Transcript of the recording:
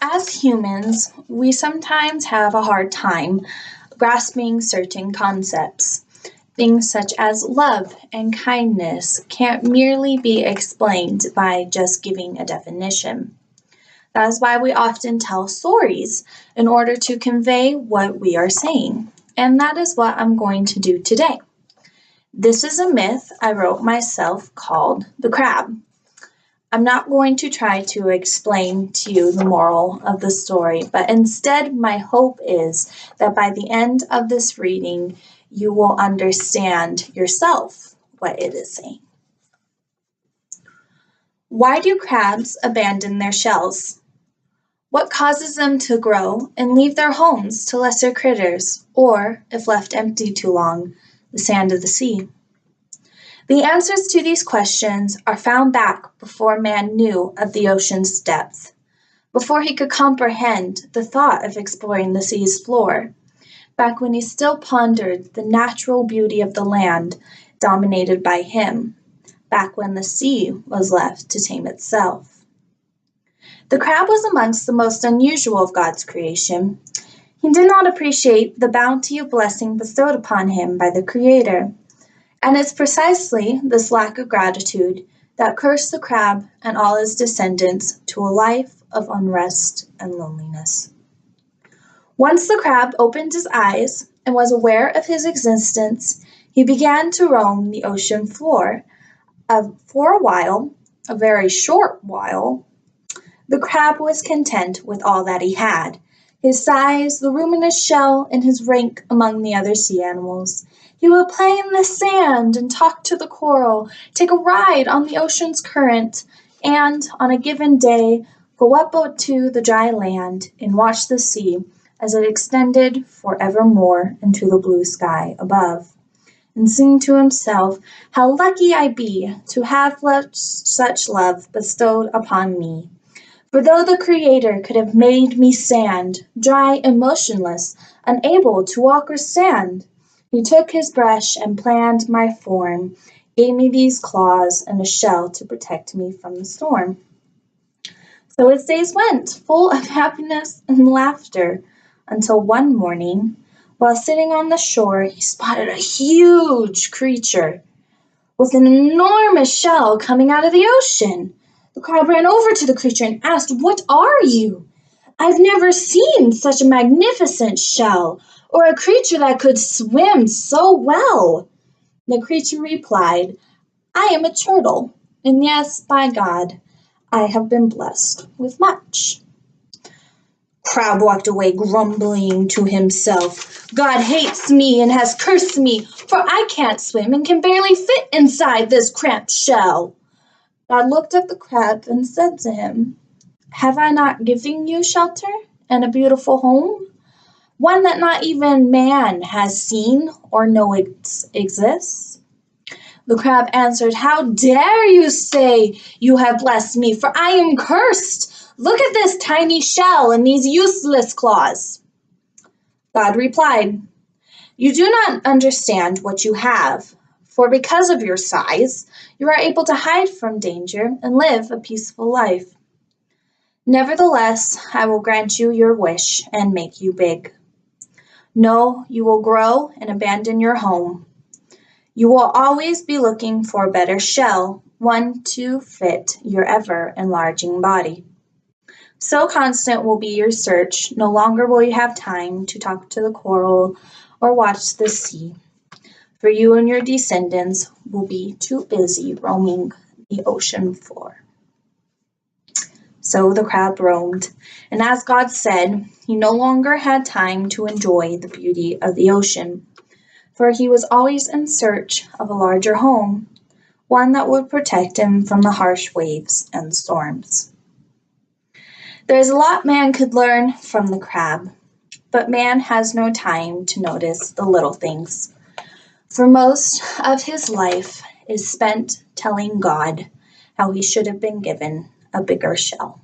As humans, we sometimes have a hard time grasping certain concepts. Things such as love and kindness can't merely be explained by just giving a definition. That is why we often tell stories in order to convey what we are saying. And that is what I'm going to do today. This is a myth I wrote myself called The Crab. I'm not going to try to explain to you the moral of the story, but instead, my hope is that by the end of this reading, you will understand yourself what it is saying. Why do crabs abandon their shells? What causes them to grow and leave their homes to lesser critters, or, if left empty too long, the sand of the sea? The answers to these questions are found back before man knew of the ocean's depth, before he could comprehend the thought of exploring the sea's floor, back when he still pondered the natural beauty of the land dominated by him, back when the sea was left to tame itself. The crab was amongst the most unusual of God's creation. He did not appreciate the bounty of blessing bestowed upon him by the Creator. And it's precisely this lack of gratitude that cursed the crab and all his descendants to a life of unrest and loneliness. Once the crab opened his eyes and was aware of his existence, he began to roam the ocean floor. For a while, a very short while, the crab was content with all that he had, his size, the room in his shell, and his rank among the other sea animals. He would play in the sand and talk to the coral, take a ride on the ocean's current, and, on a given day, go up to the dry land and watch the sea as it extended forevermore into the blue sky above, and sing to himself, "How lucky I be to have such love bestowed upon me. For though the Creator could have made me sand, dry and motionless, unable to walk or stand, He took His brush and planned my form, gave me these claws and a shell to protect me from the storm." So his days went, full of happiness and laughter, until one morning, while sitting on the shore, he spotted a huge creature with an enormous shell coming out of the ocean. The crab ran over to the creature and asked, "What are you? I've never seen such a magnificent shell, or a creature that could swim so well." The creature replied, "I am a turtle, and yes, by God, I have been blessed with much." Crab walked away grumbling to himself, "God hates me and has cursed me, for I can't swim and can barely fit inside this cramped shell." God looked at the crab and said to him, "Have I not given you shelter and a beautiful home? One that not even man has seen or know exists?" The crab answered, "How dare you say you have blessed me, for I am cursed. Look at this tiny shell and these useless claws." God replied, "You do not understand what you have, for because of your size, you are able to hide from danger and live a peaceful life. Nevertheless, I will grant you your wish and make you big. No, you will grow and abandon your home. You will always be looking for a better shell, one to fit your ever-enlarging body. So constant will be your search, no longer will you have time to talk to the coral or watch the sea, for you and your descendants will be too busy roaming the ocean floor." So the crab roamed, and as God said, he no longer had time to enjoy the beauty of the ocean, for he was always in search of a larger home, one that would protect him from the harsh waves and storms. There is a lot man could learn from the crab, but man has no time to notice the little things, for most of his life is spent telling God how he should have been given a bigger shell.